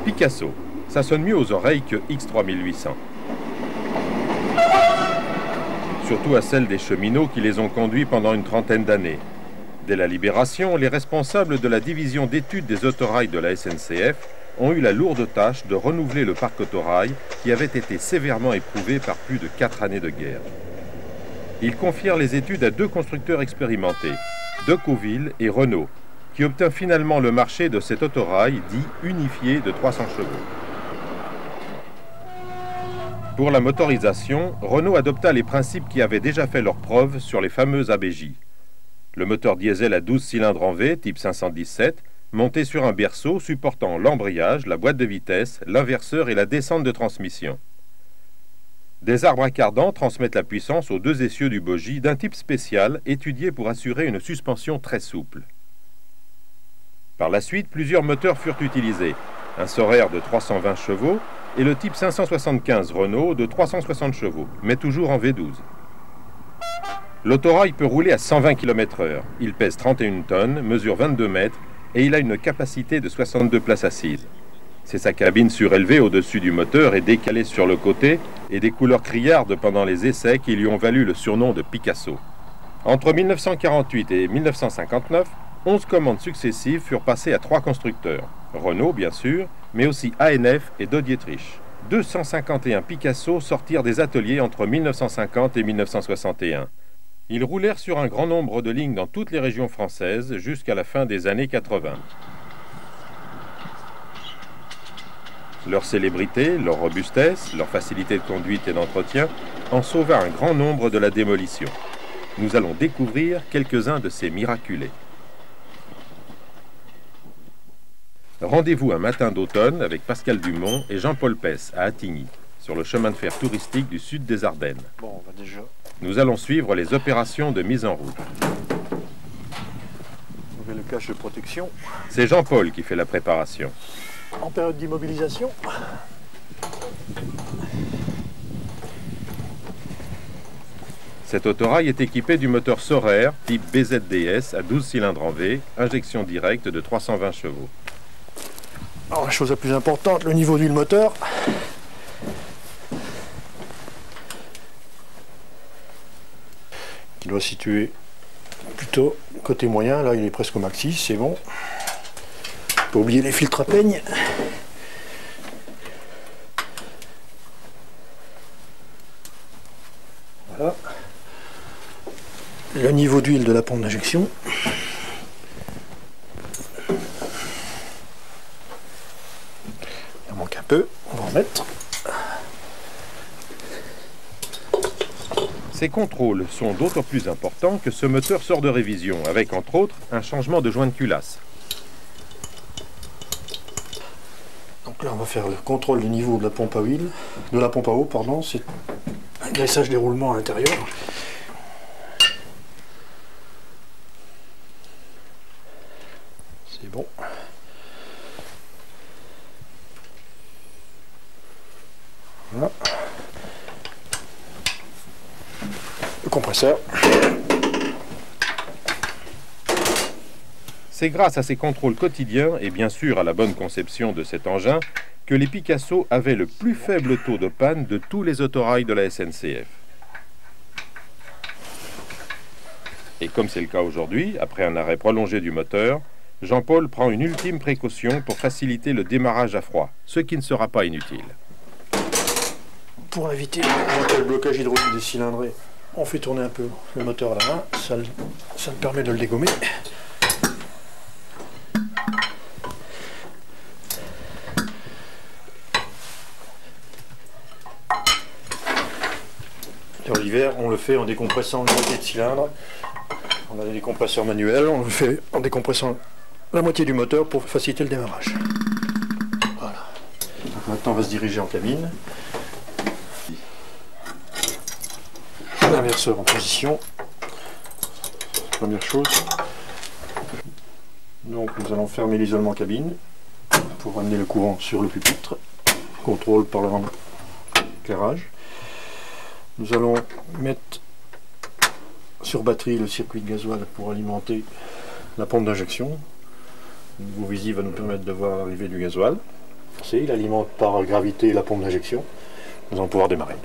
Picasso, ça sonne mieux aux oreilles que X3800. Surtout à celles des cheminots qui les ont conduits pendant une trentaine d'années. Dès la Libération, les responsables de la division d'études des autorails de la SNCF ont eu la lourde tâche de renouveler le parc autorail qui avait été sévèrement éprouvé par plus de 4 années de guerre. Ils confièrent les études à 2 constructeurs expérimentés, Decauville et Renault, qui obtint finalement le marché de cet autorail dit unifié de 300 chevaux. Pour la motorisation, Renault adopta les principes qui avaient déjà fait leurs preuves sur les fameux ABJ. Le moteur diesel à 12 cylindres en V, type 517, monté sur un berceau supportant l'embrayage, la boîte de vitesse, l'inverseur et la descente de transmission. Des arbres à cardans transmettent la puissance aux 2 essieux du bogie d'un type spécial étudié pour assurer une suspension très souple. Par la suite, plusieurs moteurs furent utilisés, un Saurer de 320 chevaux et le type 575 Renault de 360 chevaux, mais toujours en V12. L'autorail peut rouler à 120 km/h, il pèse 31 tonnes, mesure 22 mètres et il a une capacité de 62 places assises. C'est sa cabine surélevée au-dessus du moteur et décalée sur le côté et des couleurs criardes pendant les essais qui lui ont valu le surnom de Picasso. Entre 1948 et 1959, 11 commandes successives furent passées à 3 constructeurs. Renault, bien sûr, mais aussi ANF et Dodietrich. 251 Picasso sortirent des ateliers entre 1950 et 1961. Ils roulèrent sur un grand nombre de lignes dans toutes les régions françaises jusqu'à la fin des années 80. Leur célébrité, leur robustesse, leur facilité de conduite et d'entretien en sauva un grand nombre de la démolition. Nous allons découvrir quelques-uns de ces miraculés. Rendez-vous un matin d'automne avec Pascal Dumont et Jean-Paul Pesse à Attigny, sur le chemin de fer touristique du sud des Ardennes. Bon, on va déjà... Nous allons suivre les opérations de mise en route. On le cache de protection. C'est Jean-Paul qui fait la préparation. En période d'immobilisation. Cet autorail est équipé du moteur Saurer type BZDS à 12 cylindres en V, injection directe de 320 chevaux. Alors la chose la plus importante, le niveau d'huile moteur. Qui doit se situer plutôt côté moyen. Là il est presque au maxi, c'est bon. Pas oublier les filtres à peigne. Voilà. Le niveau d'huile de la pompe d'injection. Il en manque un peu, on va en mettre. Ces contrôles sont d'autant plus importants que ce moteur sort de révision, avec entre autres un changement de joint de culasse. Donc là on va faire le contrôle du niveau de la pompe à huile, de la pompe à eau, pardon, c'est un graissage des roulements à l'intérieur. C'est bon. Voilà. Le compresseur. C'est grâce à ces contrôles quotidiens et bien sûr à la bonne conception de cet engin que les Picasso avaient le plus faible taux de panne de tous les autorails de la SNCF. Et comme c'est le cas aujourd'hui, après un arrêt prolongé du moteur, Jean-Paul prend une ultime précaution pour faciliter le démarrage à froid, ce qui ne sera pas inutile. Pour éviter le blocage hydraulique des cylindrées, on fait tourner un peu le moteur à la main, ça me permet de le dégommer. L'hiver, on le fait en décompressant la moitié de cylindre. On a des décompresseurs manuels, on le fait en décompressant la moitié du moteur pour faciliter le démarrage. Voilà. Donc maintenant, on va se diriger en cabine. L'inverseur en position. Première chose. Donc nous allons fermer l'isolement cabine pour amener le courant sur le pupitre. Contrôle par l'éclairage. Nous allons mettre sur batterie le circuit de gasoil pour alimenter la pompe d'injection. Le nouveau visible va nous permettre de voir l'arrivée du gasoil. Il alimente par gravité la pompe d'injection. Nous allons pouvoir démarrer.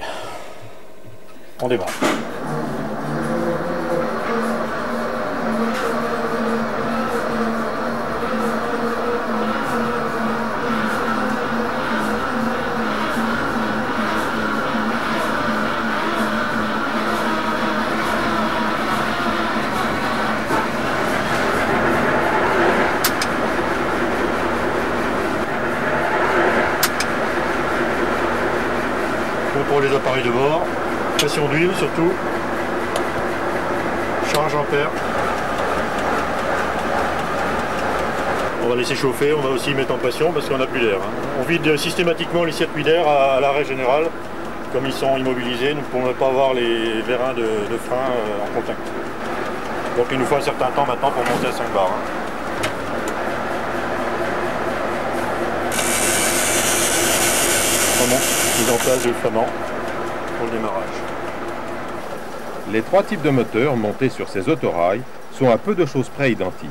On démarre. Pour les appareils de bord, pression d'huile surtout, charge ampère. On va laisser chauffer, on va aussi mettre en pression parce qu'on n'a plus d'air. On vide systématiquement les circuits d'air à l'arrêt général. Comme ils sont immobilisés, nous ne pourrons pas avoir les vérins de frein en contact. Donc il nous faut un certain temps maintenant pour monter à 5 bars. Mise en place du flament pour le démarrage. Les trois types de moteurs montés sur ces autorails sont à peu de choses près identiques.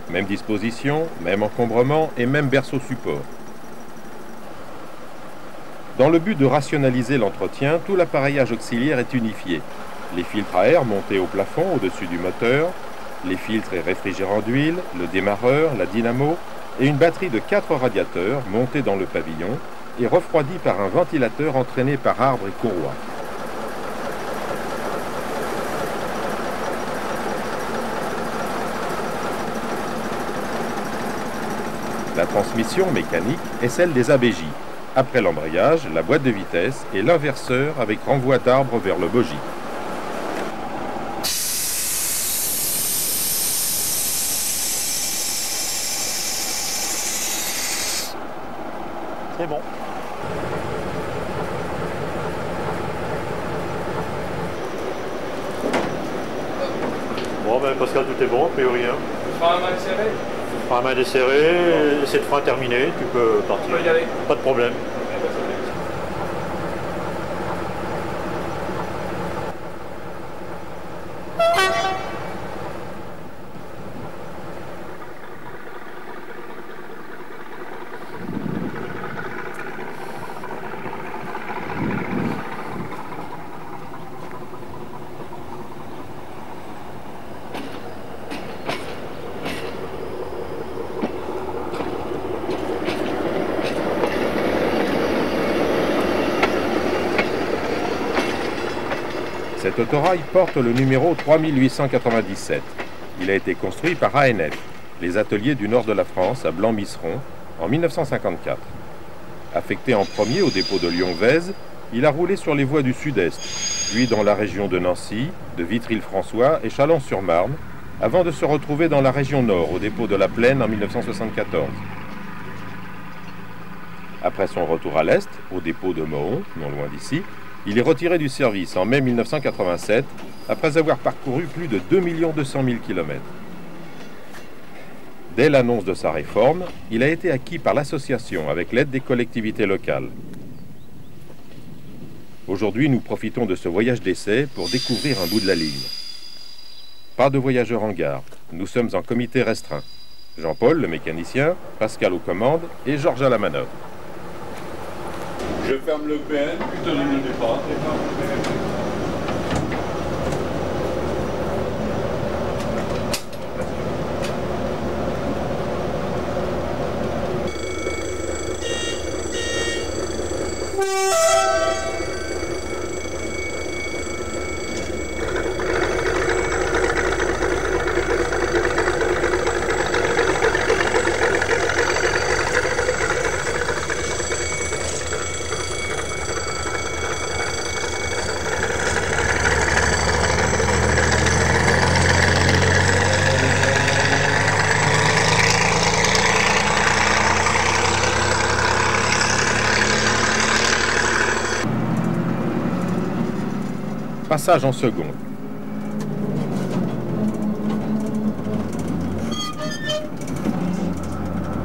Même disposition, même encombrement et même berceau support. Dans le but de rationaliser l'entretien, tout l'appareillage auxiliaire est unifié. Les filtres à air montés au plafond au-dessus du moteur, les filtres et réfrigérants d'huile, le démarreur, la dynamo et une batterie de 4 radiateurs montés dans le pavillon et refroidi par un ventilateur entraîné par arbre et courroie. La transmission mécanique est celle des ABJ. Après l'embrayage, la boîte de vitesse et l'inverseur avec renvoi d'arbre vers le bogie. C'est bon. Bon ben Pascal, tout est bon, a priori. Frein à main serré. Frein à main desserré, essai de frein terminé, tu peux partir. Tu peux y aller. Pas de problème. Cet autorail porte le numéro 3897. Il a été construit par ANF, les ateliers du nord de la France à Blanc-Misseron, en 1954. Affecté en premier au dépôt de Lyon-Vèze, il a roulé sur les voies du sud-est, puis dans la région de Nancy, de Vitry-le-François et Châlons-sur-Marne, avant de se retrouver dans la région nord, au dépôt de la Plaine en 1974. Après son retour à l'est, au dépôt de Mohon, non loin d'ici, il est retiré du service en mai 1987, après avoir parcouru plus de 2 200 000 km. Dès l'annonce de sa réforme, il a été acquis par l'association avec l'aide des collectivités locales. Aujourd'hui, nous profitons de ce voyage d'essai pour découvrir un bout de la ligne. Pas de voyageurs en gare, nous sommes en comité restreint. Jean-Paul, le mécanicien, Pascal aux commandes et Georges à la manœuvre. Je ferme le PN, puis je te donne le départ. Passage en seconde.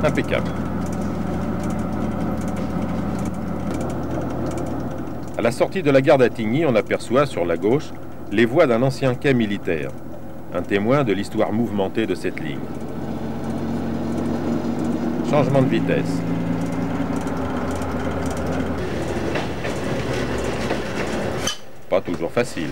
Impeccable. À la sortie de la gare d'Attigny, on aperçoit sur la gauche les voies d'un ancien quai militaire, un témoin de l'histoire mouvementée de cette ligne. Changement de vitesse. pas toujours facile.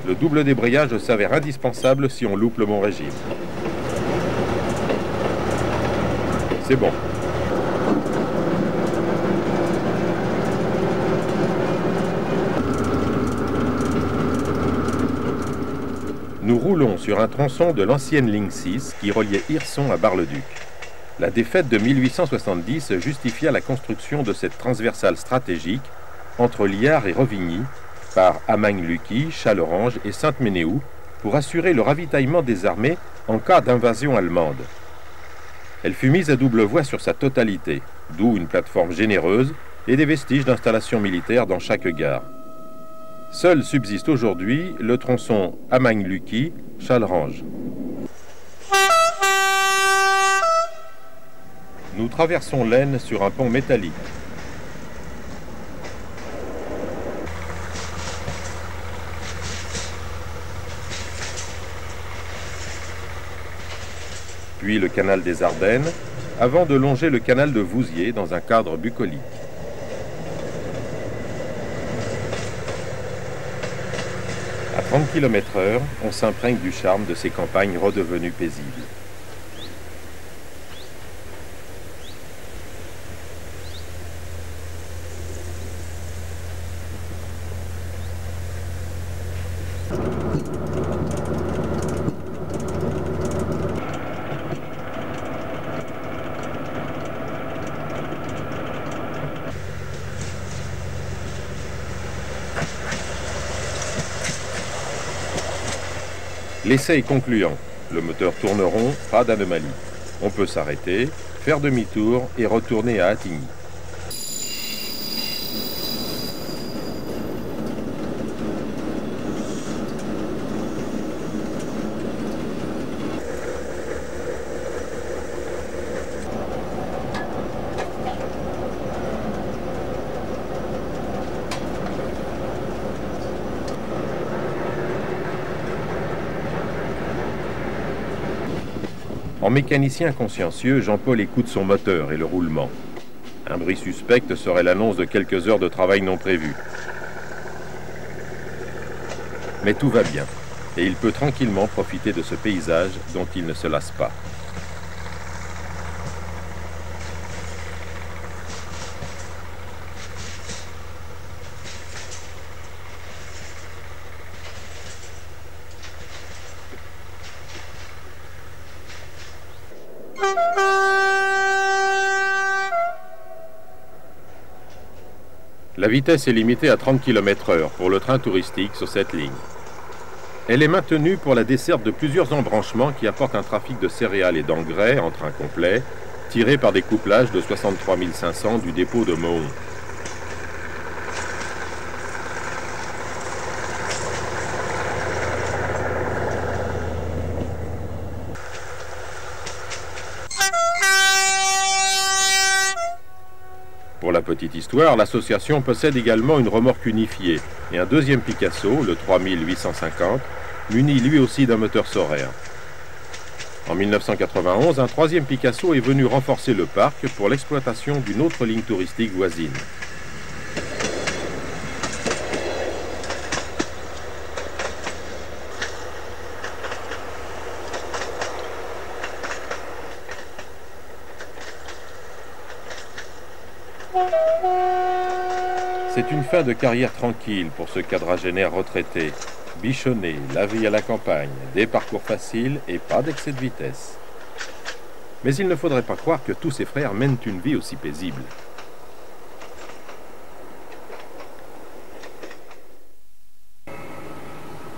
Le double débrayage s'avère indispensable si on loupe le bon régime. C'est bon. Nous roulons sur un tronçon de l'ancienne ligne 6 qui reliait Hirson à Bar-le-Duc. La défaite de 1870 justifia la construction de cette transversale stratégique entre Liard et Revigny par Amagne-Lucky, Challerange et Sainte-Ménéhould pour assurer le ravitaillement des armées en cas d'invasion allemande. Elle fut mise à double voie sur sa totalité, d'où une plateforme généreuse et des vestiges d'installations militaires dans chaque gare. Seul subsiste aujourd'hui le tronçon Amagne-Lucky-Challerange. Nous traversons l'Aisne sur un pont métallique. Puis le canal des Ardennes, avant de longer le canal de Vouziers dans un cadre bucolique. À 30 km/h, on s'imprègne du charme de ces campagnes redevenues paisibles. L'essai est concluant. Le moteur tourne rond, pas d'anomalie. On peut s'arrêter, faire demi-tour et retourner à Attigny. En mécanicien consciencieux, Jean-Paul écoute son moteur et le roulement. Un bruit suspect serait l'annonce de quelques heures de travail non prévues. Mais tout va bien, et il peut tranquillement profiter de ce paysage dont il ne se lasse pas. La vitesse est limitée à 30 km/h pour le train touristique sur cette ligne. Elle est maintenue pour la desserte de plusieurs embranchements qui apportent un trafic de céréales et d'engrais en train complet, tiré par des couplages de 63 500 du dépôt de Mohon. Pour la petite histoire, l'association possède également une remorque unifiée et un deuxième Picasso, le 3850, muni lui aussi d'un moteur Saurer. En 1991, un troisième Picasso est venu renforcer le parc pour l'exploitation d'une autre ligne touristique voisine. C'est une fin de carrière tranquille pour ce quadragénaire retraité. Bichonné, la vie à la campagne, des parcours faciles et pas d'excès de vitesse. Mais il ne faudrait pas croire que tous ses frères mènent une vie aussi paisible.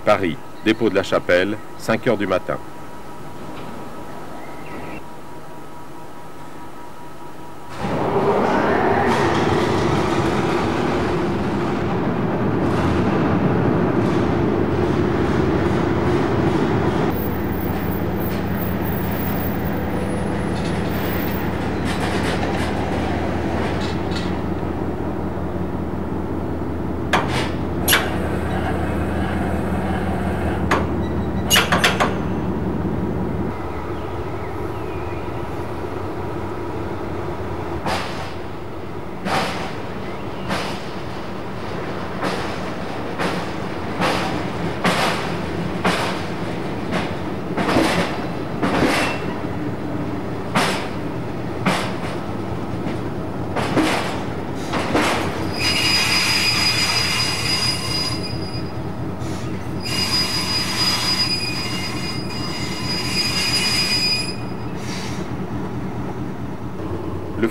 Paris, dépôt de la Chapelle, 5 heures du matin.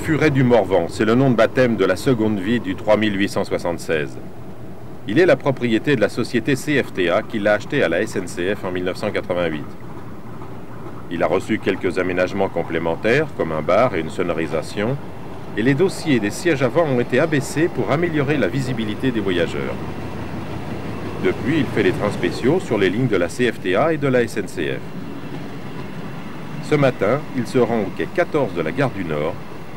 Furet du Morvan, c'est le nom de baptême de la seconde vie du 3876. Il est la propriété de la société CFTA qui l'a acheté à la SNCF en 1988. Il a reçu quelques aménagements complémentaires, comme un bar et une sonorisation, et les dossiers des sièges avant ont été abaissés pour améliorer la visibilité des voyageurs. Depuis, il fait les trains spéciaux sur les lignes de la CFTA et de la SNCF. Ce matin, il se rend au quai 14 de la gare du Nord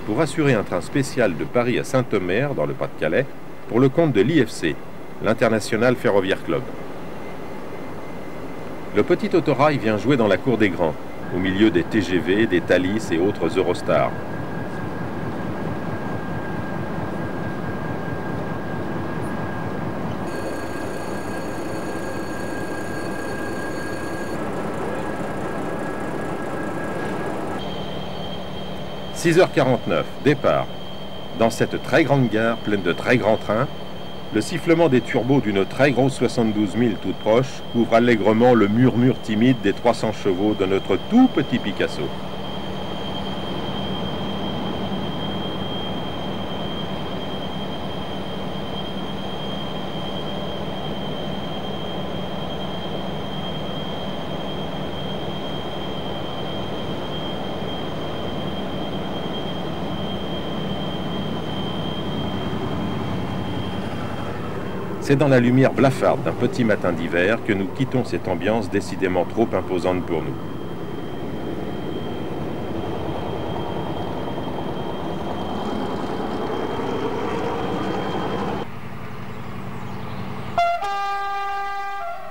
pour assurer un train spécial de Paris à Saint-Omer, dans le Pas-de-Calais, pour le compte de l'IFC, l'International Ferroviaire Club. Le petit autorail vient jouer dans la cour des grands, au milieu des TGV, des Thalys et autres Eurostars. « 6h49, départ. Dans cette très grande gare pleine de très grands trains, le sifflement des turbos d'une très grosse 72 000 toute proche couvre allègrement le murmure timide des 300 chevaux de notre tout petit Picasso. C'est dans la lumière blafarde d'un petit matin d'hiver que nous quittons cette ambiance décidément trop imposante pour nous.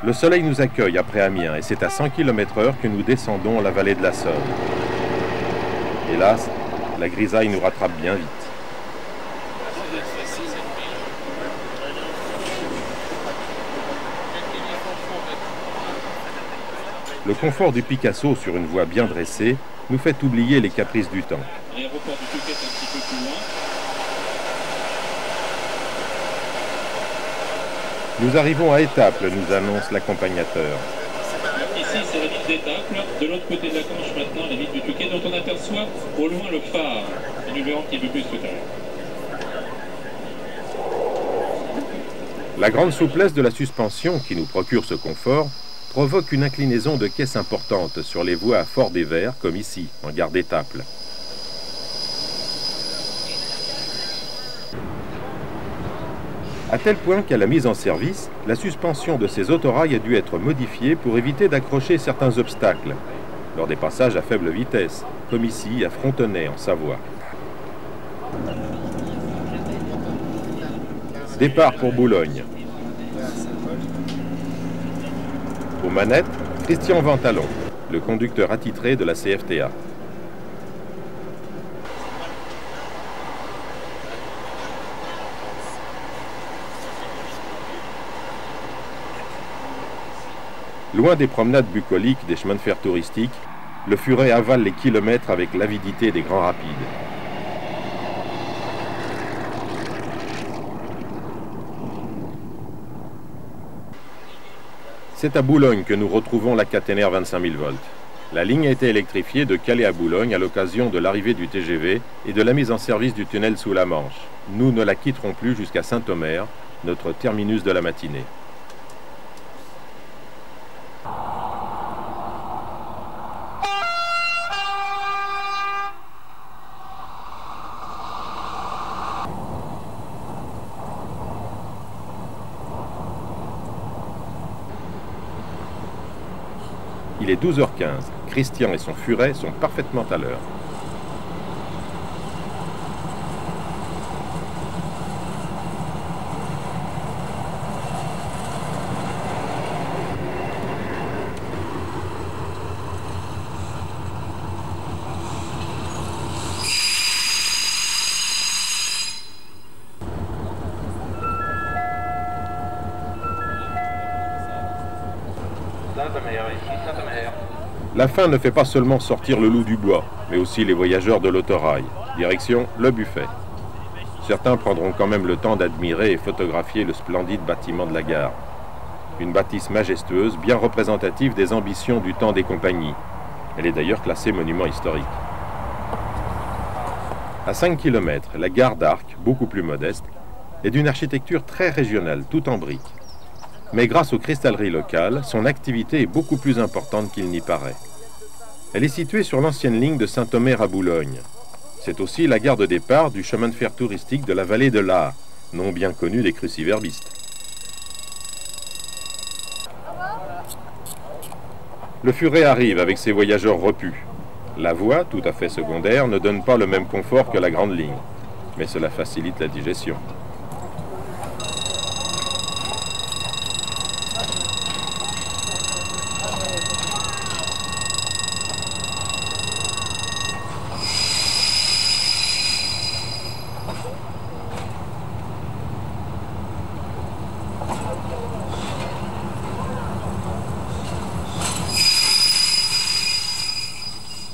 Le soleil nous accueille après Amiens et c'est à 100 km/h que nous descendons la vallée de la Somme. Hélas, la grisaille nous rattrape bien vite. Le confort du Picasso sur une voie bien dressée nous fait oublier les caprices du temps. L'aéroport du Touquet est un petit peu plus loin. Nous arrivons à Étaples, nous annonce l'accompagnateur. Ici, c'est la ville d'Étaples. De l'autre côté de la Canche, maintenant, la ville du Touquet, dont on aperçoit au loin le phare. Et nous le verrons un petit peu plus tout à l'heure. La grande souplesse de la suspension qui nous procure ce confort provoque une inclinaison de caisse importante sur les voies à fort dévers, comme ici, en gare d'Étaples. À tel point qu'à la mise en service, la suspension de ces autorails a dû être modifiée pour éviter d'accrocher certains obstacles, lors des passages à faible vitesse, comme ici à Frontenay, en Savoie. Départ pour Boulogne. Aux manettes, Christian Ventalon, le conducteur attitré de la CFTA. Loin des promenades bucoliques des chemins de fer touristiques, le Furet avale les kilomètres avec l'avidité des grands rapides. C'est à Boulogne que nous retrouvons la caténaire 25 000 volts. La ligne a été électrifiée de Calais à Boulogne à l'occasion de l'arrivée du TGV et de la mise en service du tunnel sous la Manche. Nous ne la quitterons plus jusqu'à Saint-Omer, notre terminus de la matinée. Il est 12h15. Christian et son Furet sont parfaitement à l'heure. La faim ne fait pas seulement sortir le loup du bois, mais aussi les voyageurs de l'autorail. Direction le buffet. Certains prendront quand même le temps d'admirer et photographier le splendide bâtiment de la gare. Une bâtisse majestueuse, bien représentative des ambitions du temps des compagnies. Elle est d'ailleurs classée monument historique. À 5 km, la gare d'Arques, beaucoup plus modeste, est d'une architecture très régionale, tout en briques. Mais grâce aux cristalleries locales, son activité est beaucoup plus importante qu'il n'y paraît. Elle est située sur l'ancienne ligne de Saint-Omer à Boulogne. C'est aussi la gare de départ du chemin de fer touristique de la vallée de l'Aa, nom bien connu des cruciverbistes. Le Furet arrive avec ses voyageurs repus. La voie, tout à fait secondaire, ne donne pas le même confort que la grande ligne, mais cela facilite la digestion.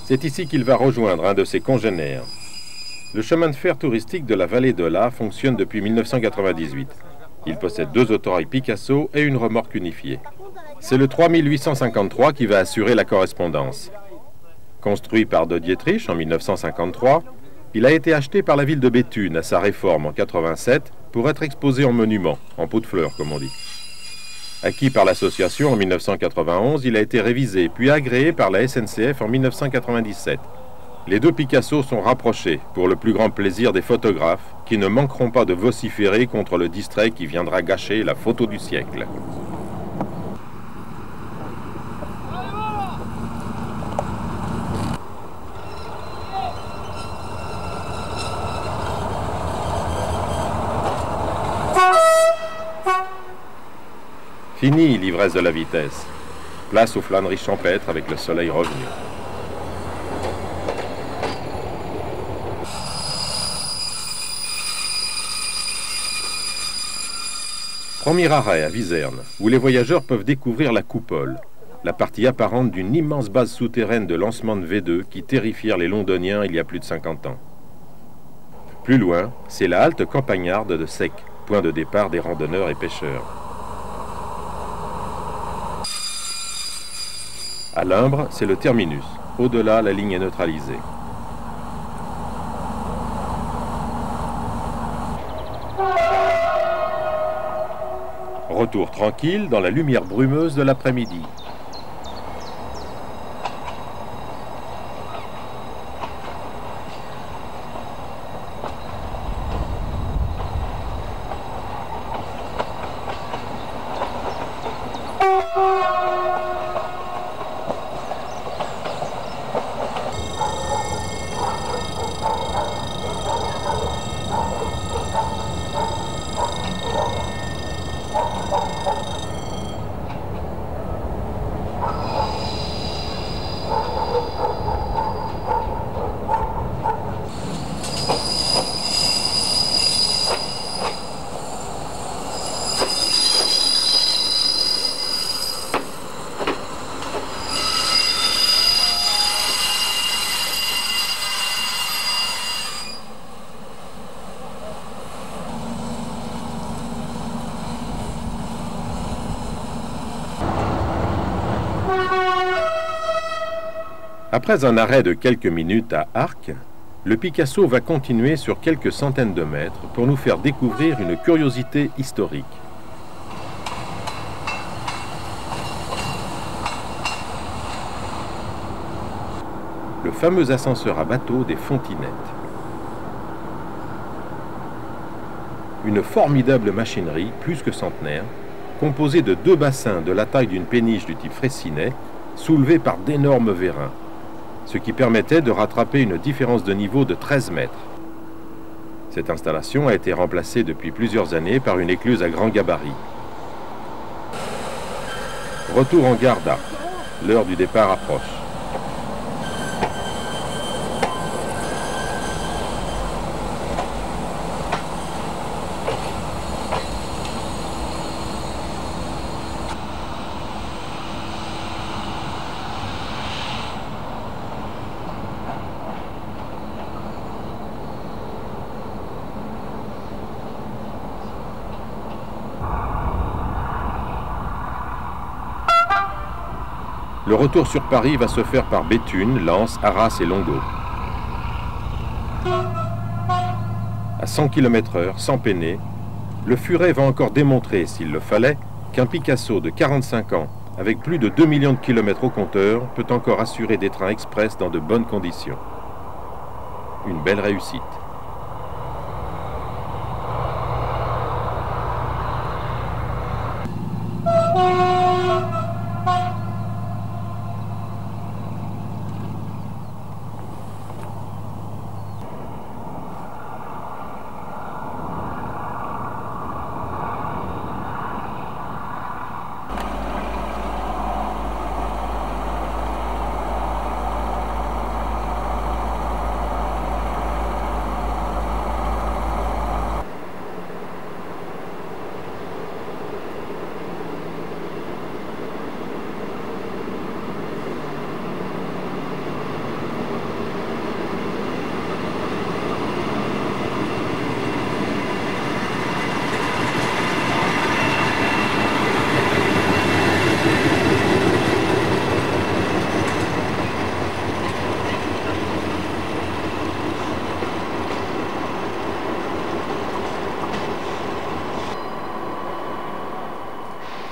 C'est ici qu'il va rejoindre un de ses congénères. Le chemin de fer touristique de la vallée de l'Aa fonctionne depuis 1998. Il possède 2 autorails Picasso et une remorque unifiée. C'est le 3853 qui va assurer la correspondance. Construit par de Dietrich en 1953, il a été acheté par la ville de Béthune à sa réforme en 87 pour être exposé en monument, en pot de fleurs comme on dit. Acquis par l'association en 1991, il a été révisé puis agréé par la SNCF en 1997. Les 2 Picasso sont rapprochés pour le plus grand plaisir des photographes qui ne manqueront pas de vociférer contre le distrait qui viendra gâcher la photo du siècle. Fini l'ivresse de la vitesse. Place aux flâneries champêtres avec le soleil revenu. Premier arrêt à Viserne, où les voyageurs peuvent découvrir la coupole, la partie apparente d'une immense base souterraine de lancement de V2 qui terrifièrent les Londoniens il y a plus de 50 ans. Plus loin, c'est la halte campagnarde de Sec, point de départ des randonneurs et pêcheurs. À Limbre, c'est le terminus. Au-delà, la ligne est neutralisée. Retour tranquille dans la lumière brumeuse de l'après-midi. Après un arrêt de quelques minutes à Arques, le Picasso va continuer sur quelques centaines de mètres pour nous faire découvrir une curiosité historique. Le fameux ascenseur à bateau des Fontinettes. Une formidable machinerie, plus que centenaire, composée de 2 bassins de la taille d'une péniche du type Fraissinet, soulevés par d'énormes vérins, ce qui permettait de rattraper une différence de niveau de 13 mètres. Cette installation a été remplacée depuis plusieurs années par une écluse à grand gabarit. Retour en gare d'Arques. L'heure du départ approche. Le retour sur Paris va se faire par Béthune, Lens, Arras et Longeau. à 100 km/h, sans peiner, le Furet va encore démontrer, s'il le fallait, qu'un Picasso de 45 ans, avec plus de 2 millions de kilomètres au compteur, peut encore assurer des trains express dans de bonnes conditions. Une belle réussite.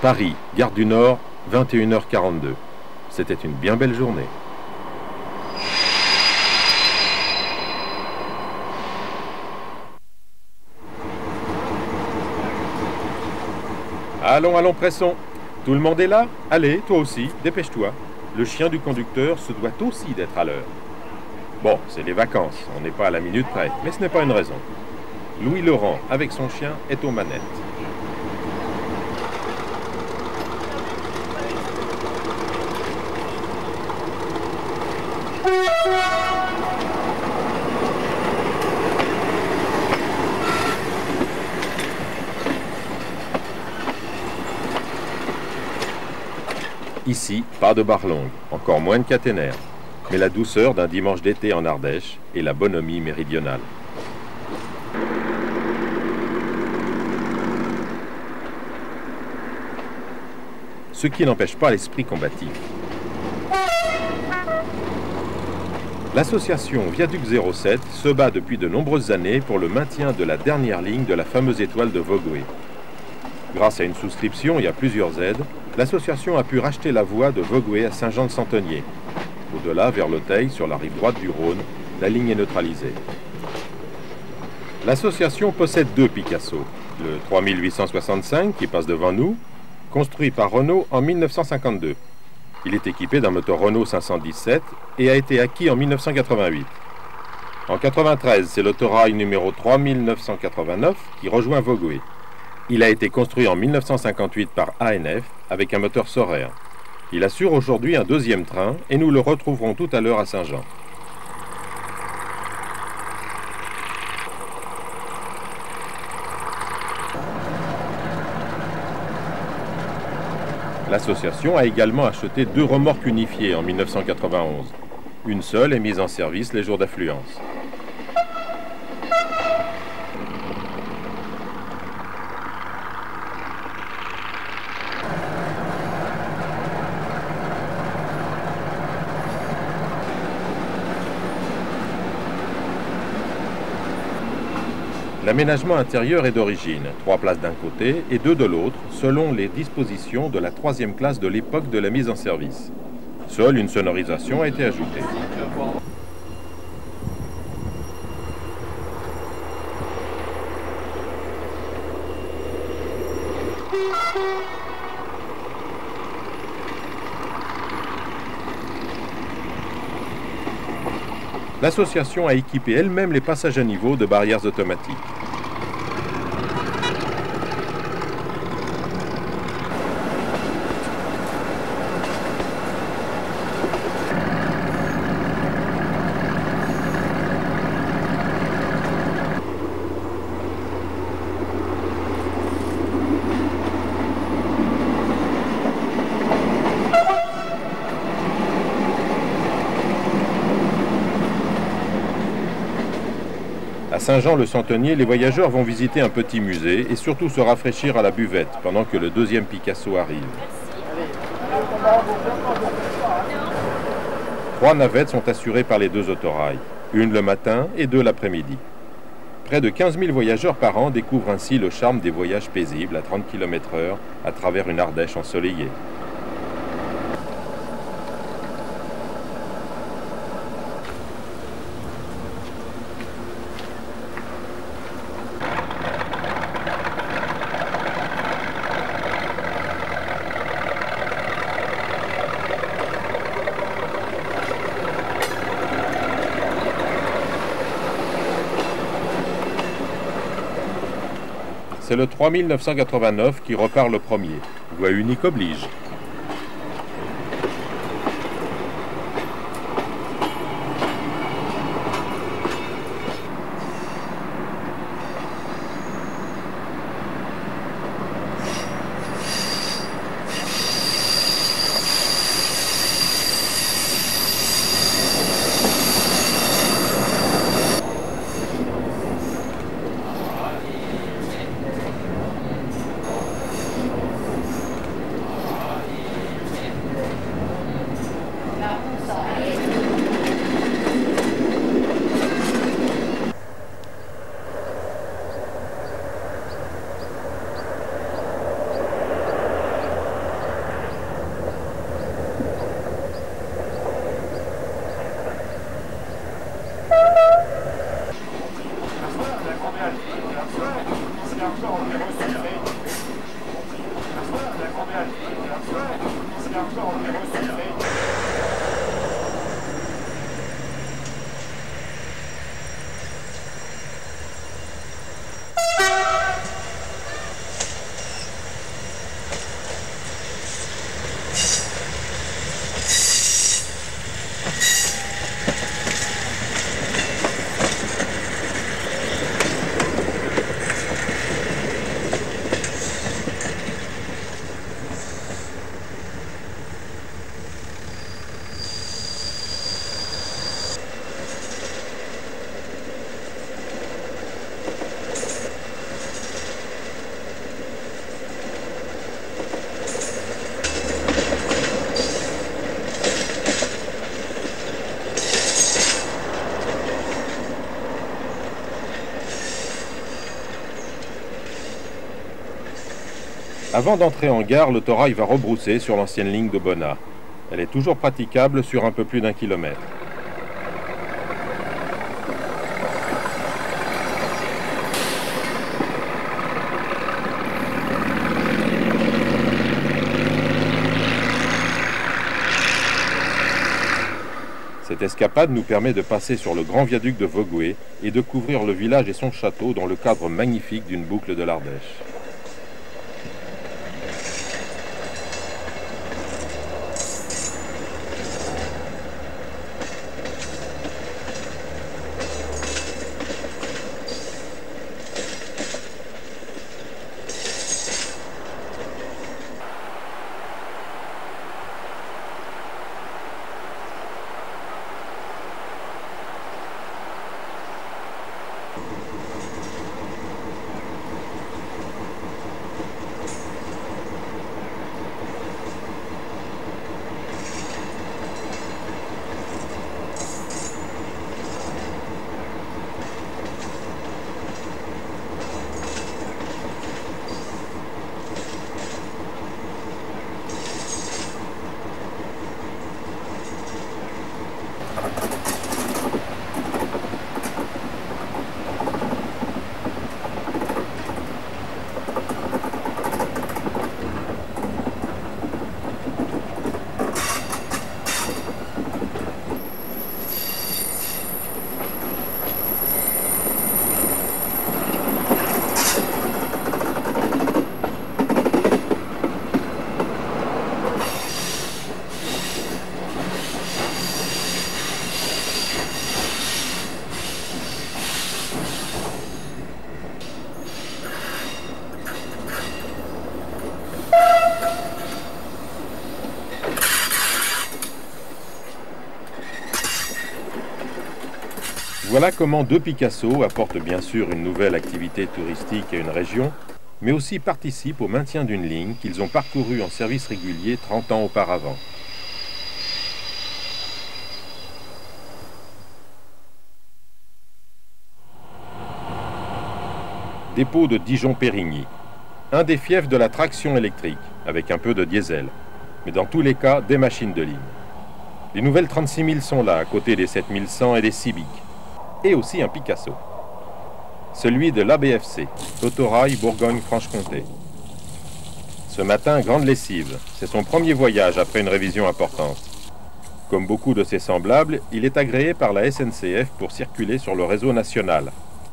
Paris, gare du Nord, 21h42. C'était une bien belle journée. Allons, allons, pressons. Tout le monde est là? Allez, toi aussi, dépêche-toi. Le chien du conducteur se doit aussi d'être à l'heure. Bon, c'est les vacances, on n'est pas à la minute près, mais ce n'est pas une raison. Louis Laurent, avec son chien, est aux manettes. Ici, pas de barre longue, encore moins de caténaire, mais la douceur d'un dimanche d'été en Ardèche et la bonhomie méridionale. Ce qui n'empêche pas l'esprit combatif. L'association Viaduc 07 se bat depuis de nombreuses années pour le maintien de la dernière ligne de la fameuse étoile de Vogüé. Grâce à une souscription et à plusieurs aides, l'association a pu racheter la voie de Vogüé à Saint-Jean-de-Santenier. Au-delà, vers l'Auteuil, sur la rive droite du Rhône, la ligne est neutralisée. L'association possède deux Picasso. Le 3865, qui passe devant nous, construit par Renault en 1952. Il est équipé d'un moteur Renault 517 et a été acquis en 1988. En 1993, c'est l'autorail numéro 3989 qui rejoint Vogüé. Il a été construit en 1958 par ANF avec un moteur Saurer. Il assure aujourd'hui un deuxième train et nous le retrouverons tout à l'heure à Saint-Jean. L'association a également acheté deux remorques unifiées en 1991. Une seule est mise en service les jours d'affluence. L'aménagement intérieur est d'origine, 3 places d'un côté et 2 de l'autre, selon les dispositions de la 3e classe de l'époque de la mise en service. Seule une sonorisation a été ajoutée. L'association a équipé elle-même les passages à niveau de barrières automatiques. À Saint-Jean-le-Santenier, les voyageurs vont visiter un petit musée et surtout se rafraîchir à la buvette pendant que le deuxième Picasso arrive. 3 navettes sont assurées par les 2 autorails, une le matin et 2 l'après-midi. Près de 15 000 voyageurs par an découvrent ainsi le charme des voyages paisibles à 30 km/h à travers une Ardèche ensoleillée. C'est le 3989 qui repart le premier. Voie unique oblige. Avant d'entrer en gare, l'autorail va rebrousser sur l'ancienne ligne de Bonnat. Elle est toujours praticable sur un peu plus d'1 kilomètre. Cette escapade nous permet de passer sur le grand viaduc de Vogüé et de couvrir le village et son château dans le cadre magnifique d'une boucle de l'Ardèche. Voilà comment deux Picasso apportent bien sûr une nouvelle activité touristique à une région, mais aussi participent au maintien d'une ligne qu'ils ont parcourue en service régulier 30 ans auparavant. dépôt de Dijon-Périgny. Un des fiefs de la traction électrique, avec un peu de diesel. Mais dans tous les cas, des machines de ligne. Les nouvelles 36 000 sont là, à côté des 7100 et des Civic. Et aussi un Picasso. Celui de l'ABFC, l'Autorail Bourgogne-Franche-Comté. Ce matin, grande lessive. C'est son premier voyage après une révision importante. Comme beaucoup de ses semblables, il est agréé par la SNCF pour circuler sur le réseau national.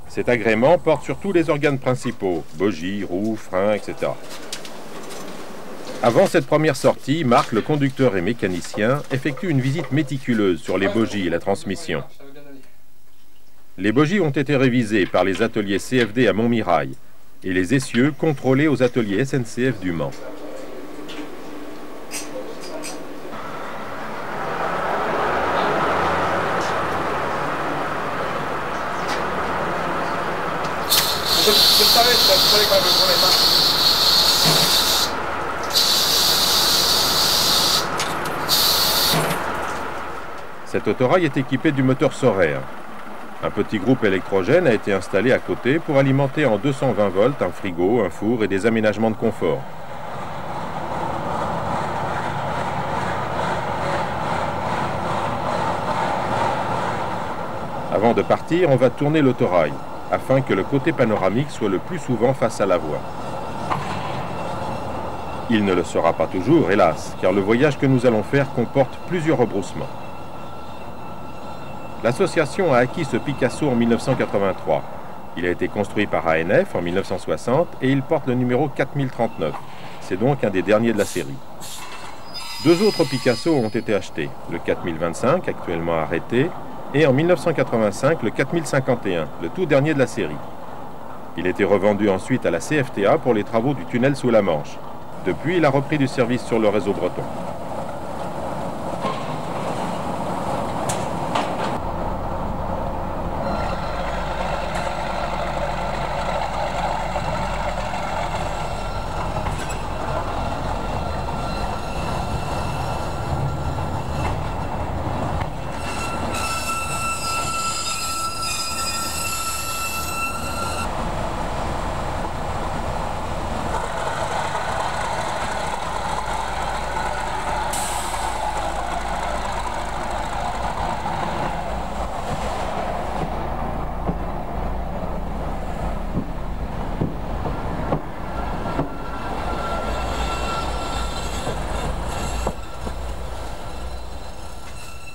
Cet agrément porte sur tous les organes principaux, bogies, roues, freins, etc. Avant cette première sortie, Marc, le conducteur et mécanicien, effectue une visite méticuleuse sur les bogies et la transmission. Les bogies ont été révisées par les ateliers CFD à Montmirail et les essieux contrôlés aux ateliers SNCF du Mans. Cet autorail est équipé du moteur Sorair. Un petit groupe électrogène a été installé à côté pour alimenter en 220 volts un frigo, un four et des aménagements de confort. Avant de partir, on va tourner l'autorail, afin que le côté panoramique soit le plus souvent face à la voie. Il ne le sera pas toujours, hélas, car le voyage que nous allons faire comporte plusieurs rebroussements. L'association a acquis ce Picasso en 1983. Il a été construit par ANF en 1960 et il porte le numéro 4039. C'est donc un des derniers de la série. Deux autres Picasso ont été achetés, le 4025, actuellement arrêté, et en 1985, le 4051, le tout dernier de la série. Il a été revendu ensuite à la CFTA pour les travaux du tunnel sous la Manche. Depuis, il a repris du service sur le réseau breton.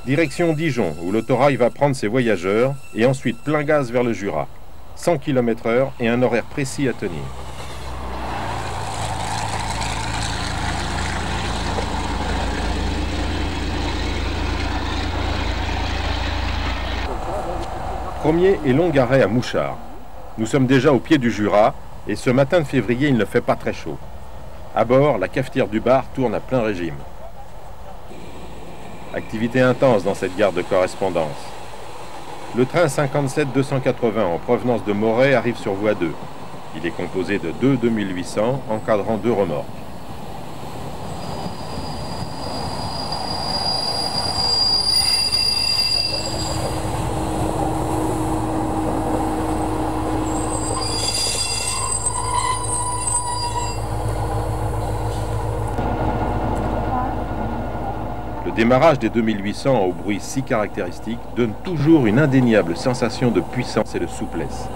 Direction Dijon, où l'autorail va prendre ses voyageurs, et ensuite plein gaz vers le Jura. 100 km/h et un horaire précis à tenir. Premier et long arrêt à Mouchard. Nous sommes déjà au pied du Jura, et ce matin de février, il ne fait pas très chaud. À bord, la cafetière du bar tourne à plein régime. Activité intense dans cette gare de correspondance. Le train 57-280 en provenance de Moret arrive sur voie 2. Il est composé de deux 2800 encadrant deux remorques. Le démarrage des 2800 au bruit si caractéristique donne toujours une indéniable sensation de puissance et de souplesse.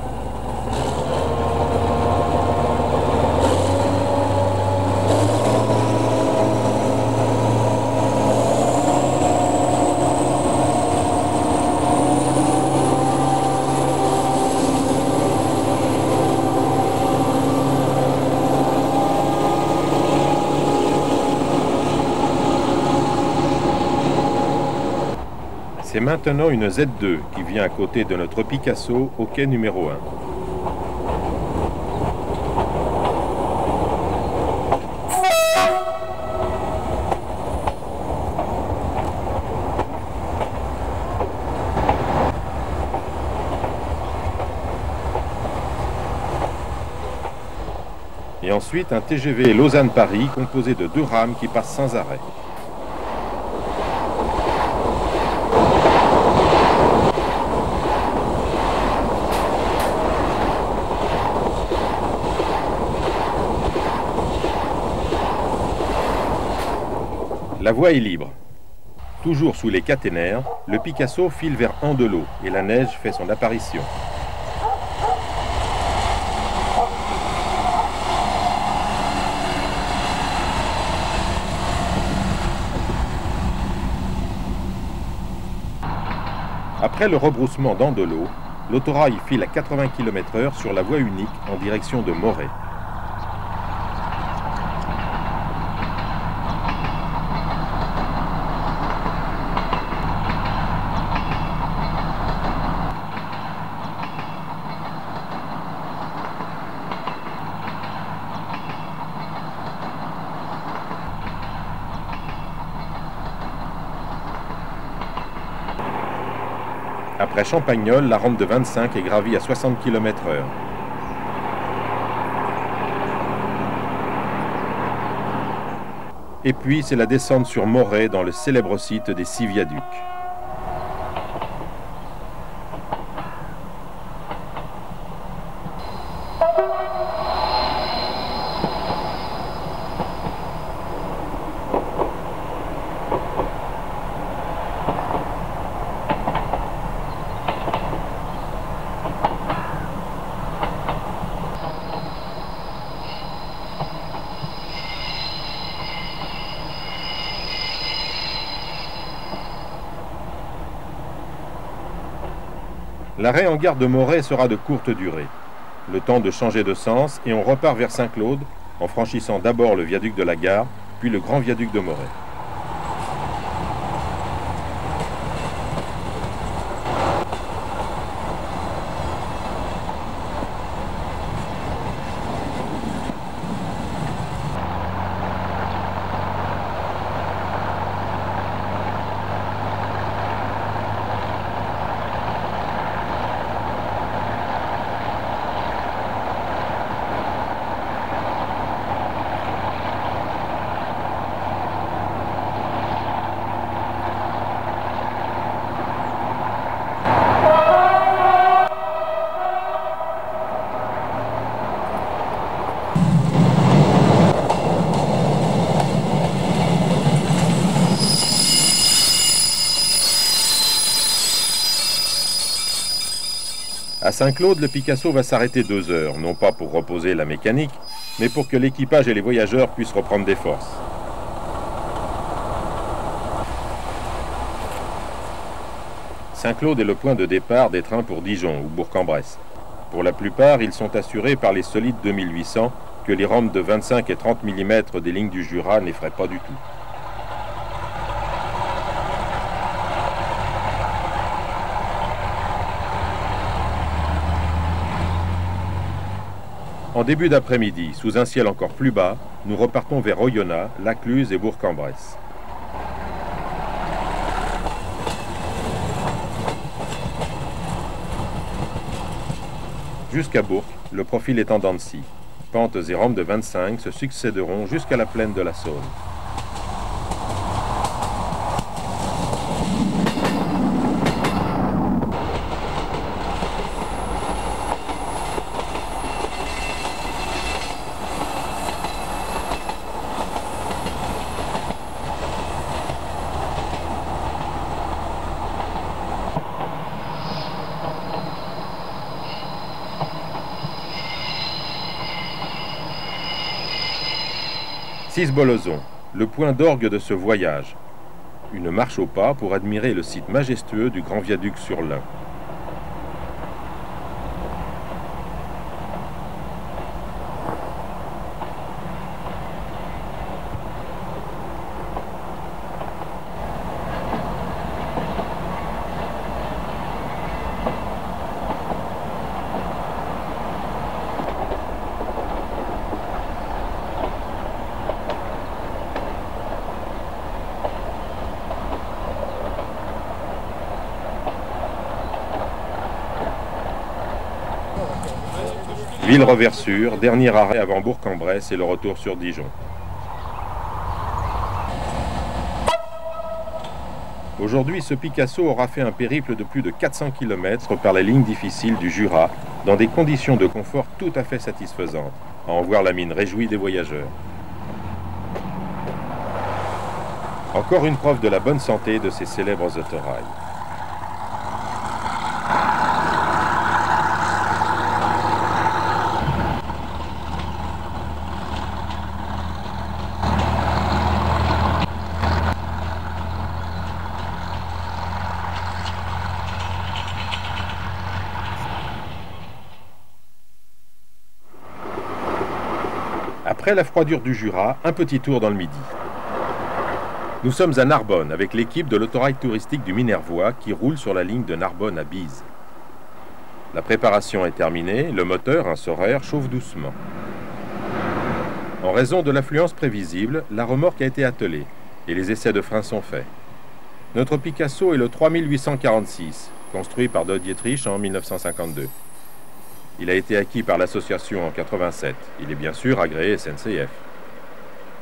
C'est maintenant une Z2 qui vient à côté de notre Picasso au quai numéro 1. Et ensuite un TGV Lausanne-Paris composé de deux rames qui passent sans arrêt. La voie est libre. Toujours sous les caténaires, le Picasso file vers Andelot et la neige fait son apparition. Après le rebroussement d'Andelot, l'autorail file à 80 km/h sur la voie unique en direction de Moret. Après Champagnole, la rampe de 25 est gravie à 60 km/h. Et puis c'est la descente sur Moret dans le célèbre site des 6 viaducs. L'arrêt en gare de Moret sera de courte durée. Le temps de changer de sens et on repart vers Saint-Claude en franchissant d'abord le viaduc de la gare, puis le grand viaduc de Moret. À Saint-Claude, le Picasso va s'arrêter 2 heures, non pas pour reposer la mécanique, mais pour que l'équipage et les voyageurs puissent reprendre des forces. Saint-Claude est le point de départ des trains pour Dijon ou Bourg-en-Bresse. Pour la plupart, ils sont assurés par les solides 2800 que les rampes de 25 et 30 mm des lignes du Jura n'effraient pas du tout. En début d'après-midi, sous un ciel encore plus bas, nous repartons vers Oyonnax, Lacluse et Bourg-en-Bresse. Jusqu'à Bourg, le profil est en dents de scie. Pentes et rampes de 25 se succéderont jusqu'à la plaine de la Saône. Cizes-Bolozon, le point d'orgue de ce voyage. Une marche au pas pour admirer le site majestueux du grand viaduc sur l'Ain. Ville-Reversure, dernier arrêt avant Bourg-en-Bresse et le retour sur Dijon. Aujourd'hui, ce Picasso aura fait un périple de plus de 400 km par les lignes difficiles du Jura, dans des conditions de confort tout à fait satisfaisantes, à en voir la mine réjouie des voyageurs. Encore une preuve de la bonne santé de ces célèbres autorails. Après la froidure du Jura, un petit tour dans le Midi. Nous sommes à Narbonne avec l'équipe de l'autorail touristique du Minervois qui roule sur la ligne de Narbonne à Bise. La préparation est terminée, le moteur, un Saurer, chauffe doucement. En raison de l'affluence prévisible, la remorque a été attelée et les essais de frein sont faits. Notre Picasso est le 3846, construit par Dod Dietrich en 1952. Il a été acquis par l'association en 87. Il est bien sûr agréé SNCF.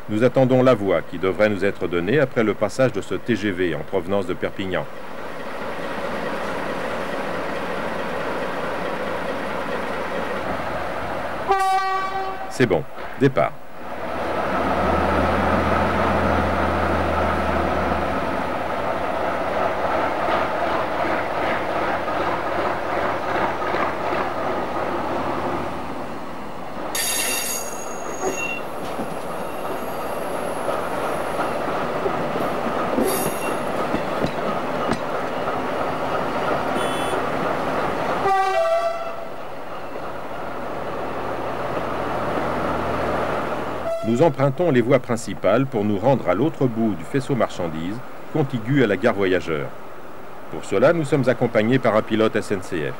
Nous attendons la voie qui devrait nous être donnée après le passage de ce TGV en provenance de Perpignan. C'est bon, départ. Nous empruntons les voies principales pour nous rendre à l'autre bout du faisceau marchandises, contigu à la gare voyageurs. Pour cela, nous sommes accompagnés par un pilote SNCF.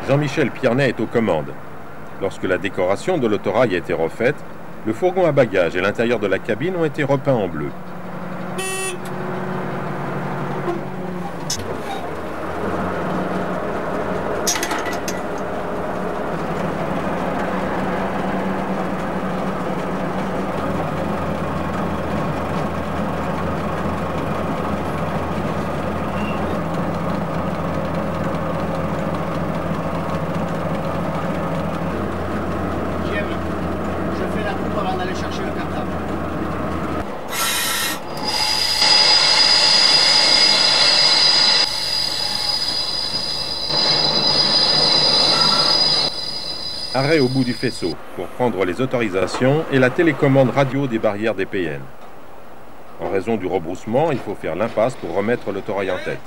Jean-Michel Piernet est aux commandes. Lorsque la décoration de l'autorail a été refaite, le fourgon à bagages et l'intérieur de la cabine ont été repeints en bleu. Arrêt au bout du faisceau pour prendre les autorisations et la télécommande radio des barrières des PN. En raison du rebroussement, il faut faire l'impasse pour remettre l'autorail en tête.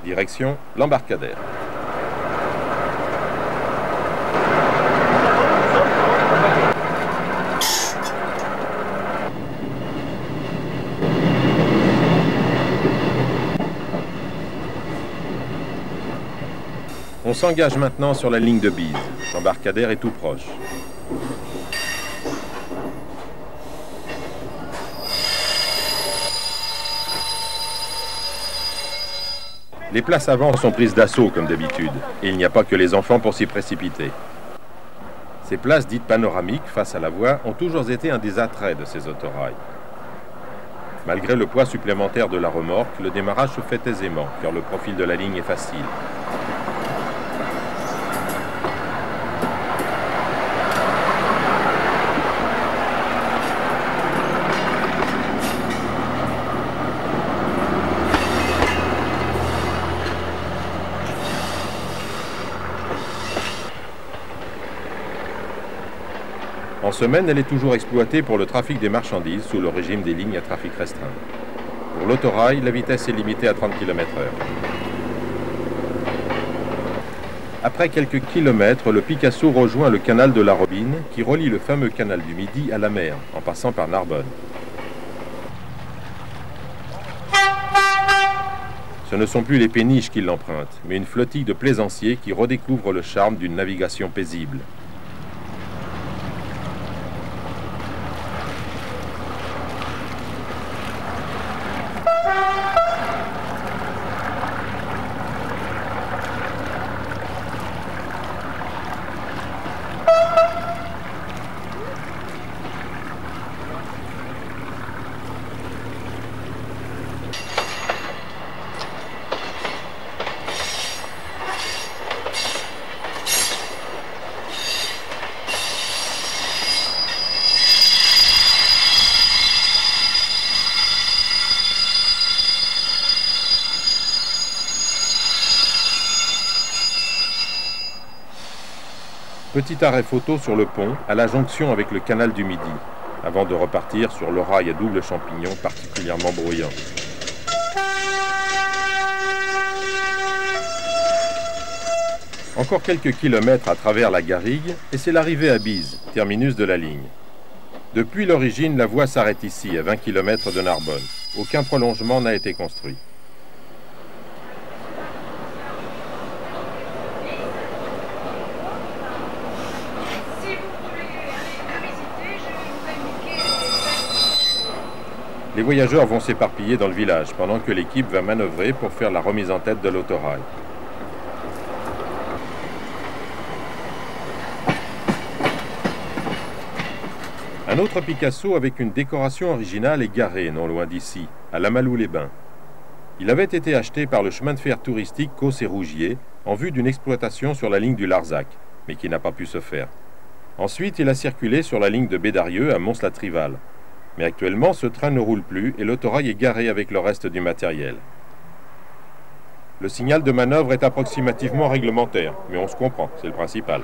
Direction l'embarcadère. On s'engage maintenant sur la ligne de Bise. L'embarcadère est tout proche. Les places avant sont prises d'assaut comme d'habitude, et il n'y a pas que les enfants pour s'y précipiter. Ces places dites panoramiques face à la voie ont toujours été un des attraits de ces autorails. Malgré le poids supplémentaire de la remorque, le démarrage se fait aisément, car le profil de la ligne est facile. En semaine, elle est toujours exploitée pour le trafic des marchandises sous le régime des lignes à trafic restreint. Pour l'autorail, la vitesse est limitée à 30 km/h. Après quelques kilomètres, le Picasso rejoint le canal de la Robine qui relie le fameux canal du Midi à la mer en passant par Narbonne. Ce ne sont plus les péniches qui l'empruntent, mais une flottille de plaisanciers qui redécouvrent le charme d'une navigation paisible. Petit arrêt photo sur le pont, à la jonction avec le canal du Midi, avant de repartir sur le rail à double champignon particulièrement bruyant. Encore quelques kilomètres à travers la garrigue et c'est l'arrivée à Bise, terminus de la ligne. Depuis l'origine, la voie s'arrête ici, à 20 km de Narbonne. Aucun prolongement n'a été construit. Les voyageurs vont s'éparpiller dans le village pendant que l'équipe va manœuvrer pour faire la remise en tête de l'autorail. Un autre Picasso avec une décoration originale est garé non loin d'ici, à Lamalou-les-Bains. Il avait été acheté par le chemin de fer touristique Causse et Rougier en vue d'une exploitation sur la ligne du Larzac, mais qui n'a pas pu se faire. Ensuite, il a circulé sur la ligne de Bédarieux à Mons-la-Trival. Mais actuellement, ce train ne roule plus et l'autorail est garé avec le reste du matériel. Le signal de manœuvre est approximativement réglementaire, mais on se comprend, c'est le principal.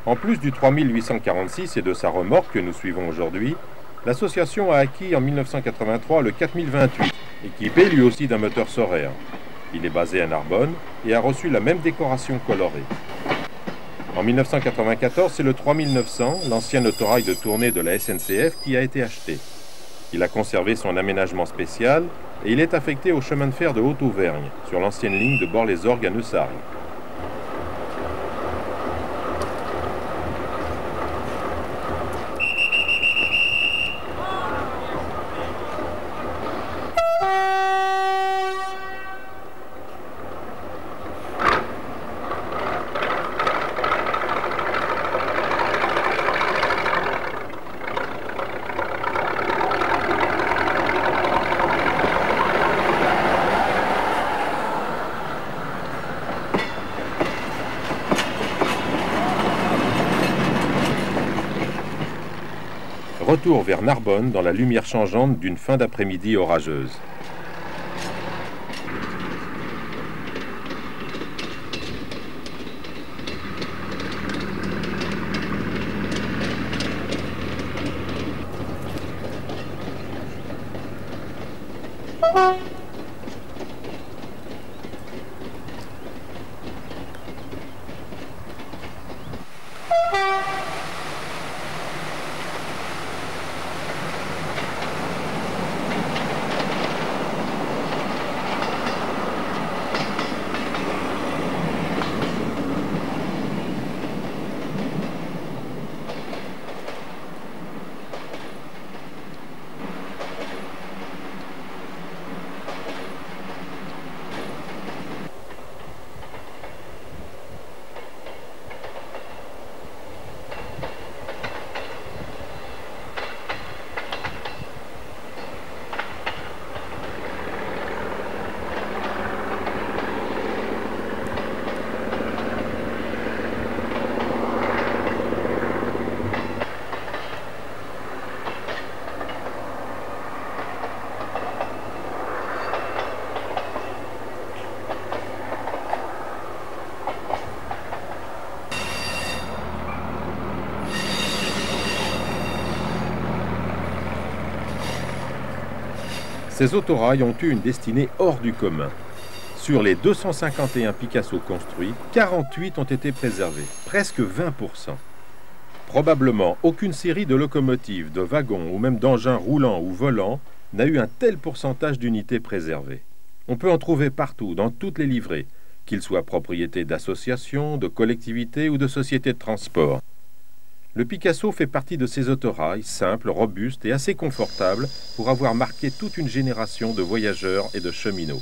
En plus du 3846 et de sa remorque que nous suivons aujourd'hui, l'association a acquis en 1983 le 4028, équipé lui aussi d'un moteur Sorair. Il est basé à Narbonne et a reçu la même décoration colorée. En 1994, c'est le 3900, l'ancien autorail de tournée de la SNCF, qui a été acheté. Il a conservé son aménagement spécial et il est affecté au chemin de fer de Haute-Auvergne, sur l'ancienne ligne de Bord-les-Orgues à Neussary. Retour vers Narbonne dans la lumière changeante d'une fin d'après-midi orageuse. Ces autorails ont eu une destinée hors du commun. Sur les 251 Picasso construits, 48 ont été préservés, presque 20%. Probablement, aucune série de locomotives, de wagons ou même d'engins roulants ou volants n'a eu un tel pourcentage d'unités préservées. On peut en trouver partout, dans toutes les livrées, qu'ils soient propriété d'associations, de collectivités ou de sociétés de transport. Le Picasso fait partie de ces autorails simples, robustes et assez confortables pour avoir marqué toute une génération de voyageurs et de cheminots.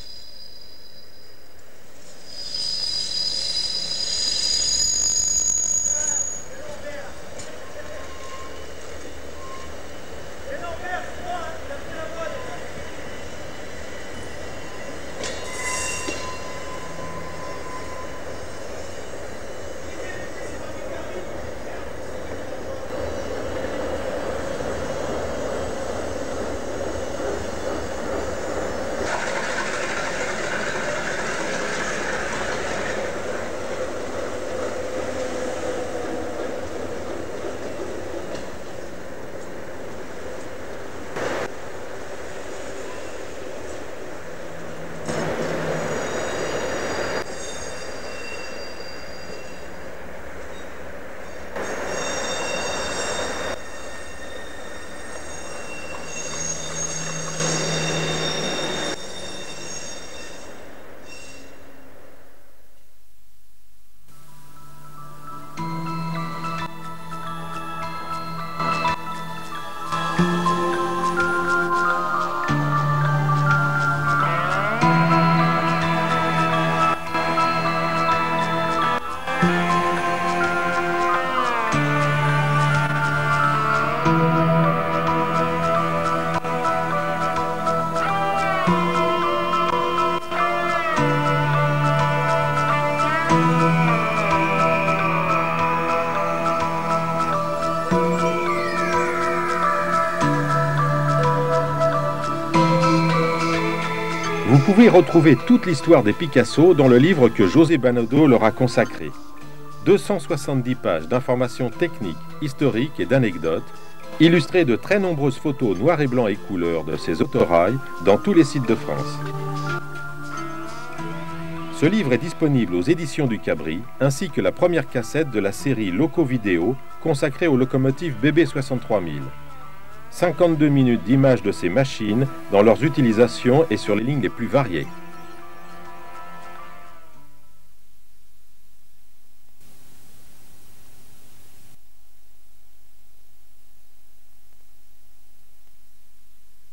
Vous pouvez retrouver toute l'histoire des Picasso dans le livre que José Banodo leur a consacré. 270 pages d'informations techniques, historiques et d'anecdotes, illustrées de très nombreuses photos noir et blanc et couleur de ces autorails dans tous les sites de France. Ce livre est disponible aux éditions du Cabri, ainsi que la première cassette de la série Loco Vidéo consacrée aux locomotives BB 63000. 52 minutes d'images de ces machines dans leurs utilisations et sur les lignes les plus variées.